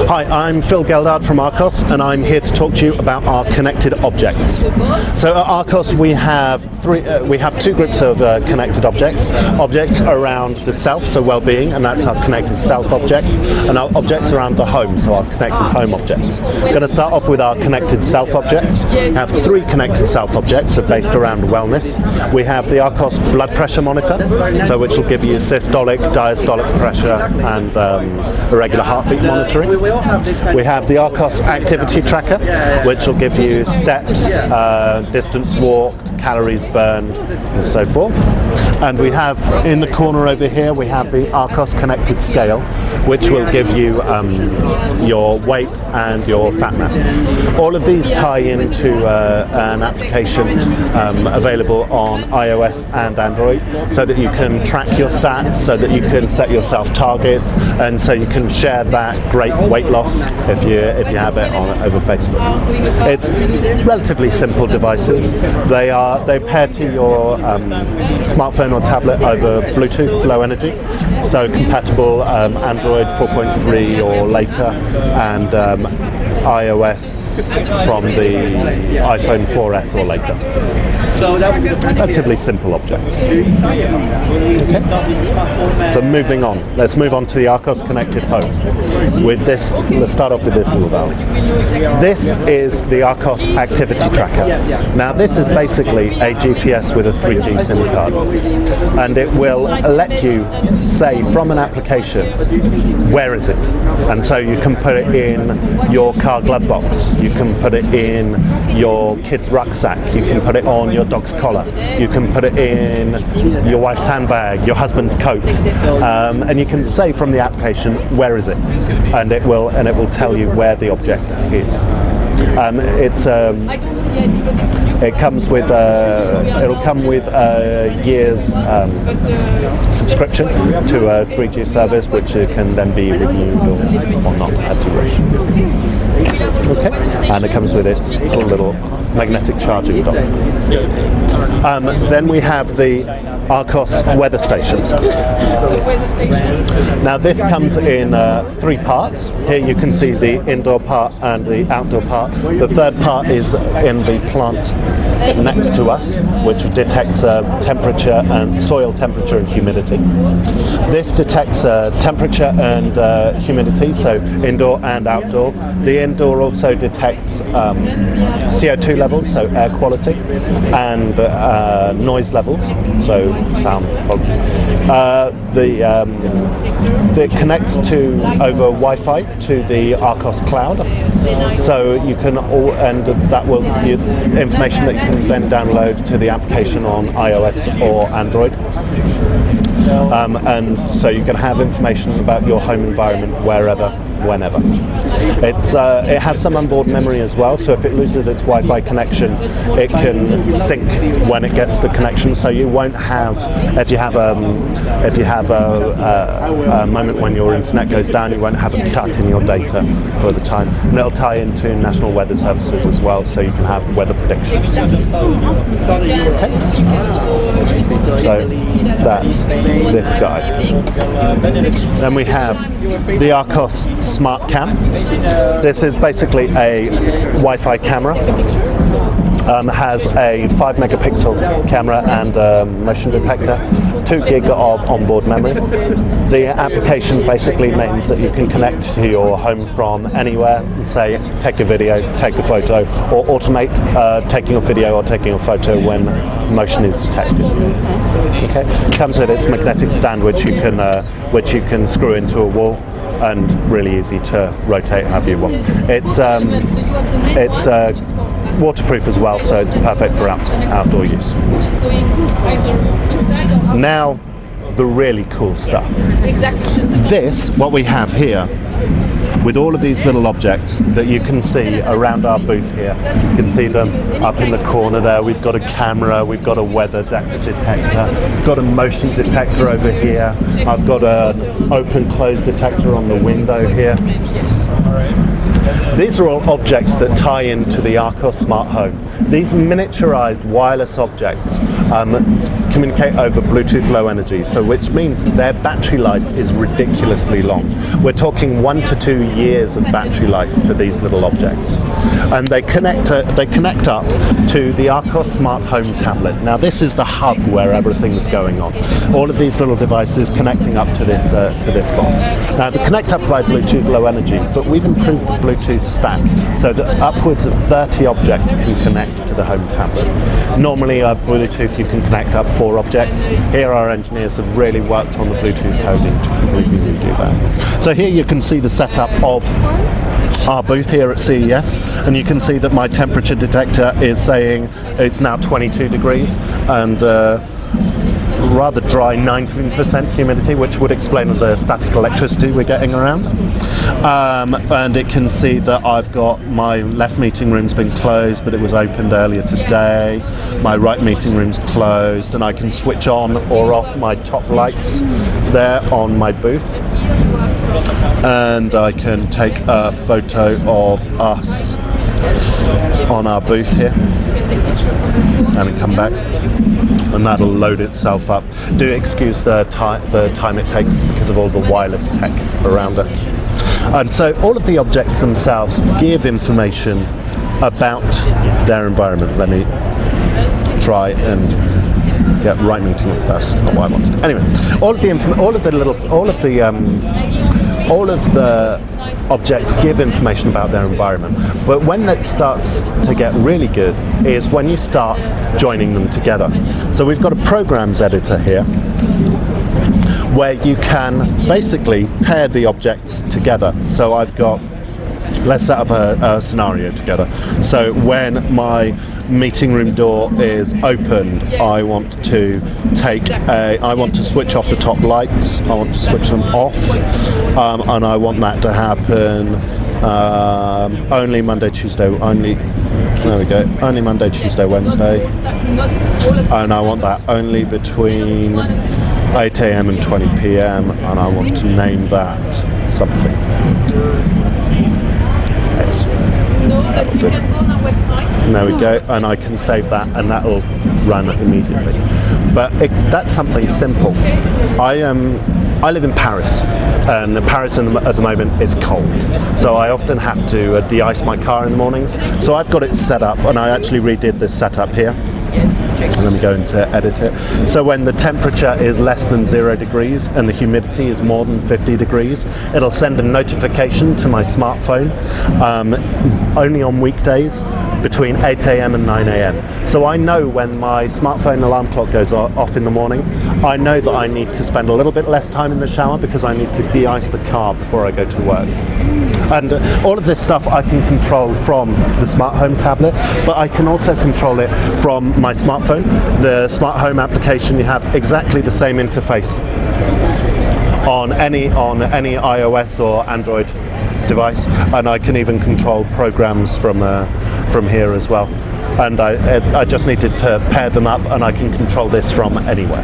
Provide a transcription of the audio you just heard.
Hi, I'm Phil Geldard from Archos, and I'm here to talk to you about our connected objects. So at Archos we have two groups of connected objects. Objects around the self, so well-being, and that's our connected self objects, and our objects around the home, so our connected home objects. We're going to start off with our connected self objects. We have three connected self objects, so based around wellness. We have the Archos blood pressure monitor, so which will give you systolic, diastolic pressure, and irregular heartbeat monitoring. We have the Archos activity tracker, which will give you steps, distance walked, calories burned, and so forth. And we have, in the corner over here, we have the Archos connected scale, which will give you your weight and your fat mass. All of these tie into an application available on iOS and Android, so that you can track your stats, so that you can set yourself targets, and so you can share that great weight loss if you have it over Facebook. It's relatively simple devices. They pair to your smartphone or tablet over Bluetooth Low Energy, so compatible Android 4.3 or later, and iOS from the iPhone 4S or later. Relatively simple objects. Okay. So moving on, let's move on to the Archos Connected Home. With this, let's start off with this as well. This is the Archos Activity Tracker. Now this is basically a GPS with a 3G SIM card, and it will let you say from an application, where is it? And so you can put it in your car glove box, you can put it in your kid's rucksack, you can put it on your dog's collar, you can put it in your wife's handbag, your husband's coat, and you can say from the application, where is it? And it will tell you where the object is. It comes with it'll come with a year's subscription to a 3G service, which can then be renewed or not as you wish. Okay, and it comes with its cool little magnetic charging dock. Then we have the Archos weather station. Now this comes in three parts. Here you can see the indoor part and the outdoor part. The third part is in the plant next to us, which detects temperature and soil temperature and humidity. This detects temperature and humidity, so indoor and outdoor. The indoor also detects CO2 levels, so air quality, and noise levels, so sound quality. It connects over Wi-Fi to the Archos cloud, so you can and that will information that you can then download to the application on iOS or Android. And so you can have information about your home environment wherever, whenever. It has some onboard memory as well, so if it loses its Wi-Fi connection, it can sync when it gets the connection. So you won't have, if you have a moment when your internet goes down, you won't have a cut in your data for the time. And it'll tie into National Weather Services as well, so you can have weather predictions. Okay. So that's this guy. Then we have the Archos Smart Cam. This is basically a Wi-Fi camera. Has a 5 megapixel camera and motion detector, 2 gig of onboard memory. The application basically means that you can connect to your home from anywhere and say, take a video, take a photo, or automate taking a video or taking a photo when motion is detected. Okay. It comes with its magnetic stand, which you can screw into a wall, and really easy to rotate however you want. It's waterproof as well, so it's perfect for outdoor use. Now, the really cool stuff. This, what we have here, with all of these little objects that you can see around our booth here. You can see them up in the corner there. We've got a camera, we've got a weather detector, we've got a motion detector over here. I've got an open-close detector on the window here. These are all objects that tie into the Archos Smart Home. These miniaturized wireless objects communicate over Bluetooth Low Energy, so which means their battery life is ridiculously long. We're talking 1 to 2 years of battery life for these little objects, and they connect up to the Archos smart home tablet. Now this is the hub where everything's going on. All of these little devices connecting up to this box. Now they connect up by Bluetooth Low Energy, but we've improved the Bluetooth stack so that upwards of 30 objects can connect to the home tablet. Normally Bluetooth you can connect up 4 objects. Here our engineers have really worked on the Bluetooth coding to completely redo that. So here you can see the setup of our booth here at CES, and you can see that my temperature detector is saying it's now 22 degrees and rather dry 19% humidity, which would explain the static electricity we're getting around. And it can see that I've got my left meeting room's been closed, but it was opened earlier today. My right meeting room's closed, and I can switch on or off my top lights there on my booth. And I can take a photo of us on our booth here and come back, and that'll load itself up. Do excuse the time it takes because of all the wireless tech around us. And so all of the objects themselves give information about their environment. Let me try and get right meeting with us. Not what I wanted. Anyway, all of the objects give information about their environment, but when that starts to get really good is when you start joining them together. So we've got a programs editor here where you can basically pair the objects together. So I've got, let's set up a scenario together. So when my meeting room door is opened, I want to switch off the top lights, I want to switch them off, and I want that to happen only Monday, Tuesday, only Monday, Tuesday, Wednesday, and I want that only between 8 AM and 20 PM, and I want to name that something. Yes. No, but you can go on our website. There we go, and I can save that, and that'll run immediately. But that's something simple. I live in Paris, and Paris at the moment is cold, so I often have to de-ice my car in the mornings. So I've got it set up, and I actually redid this setup here. And let me go into edit it. So when the temperature is less than 0 degrees and the humidity is more than 50 degrees, it'll send a notification to my smartphone only on weekdays between 8 AM and 9 AM. So I know when my smartphone alarm clock goes off in the morning, I know that I need to spend a little bit less time in the shower because I need to de-ice the car before I go to work. And all of this stuff I can control from the smart home tablet, but I can also control it from my smartphone. The smart home application, you have exactly the same interface on any iOS or Android device, and I can even control programs from here as well. And I just needed to pair them up, and I can control this from anywhere.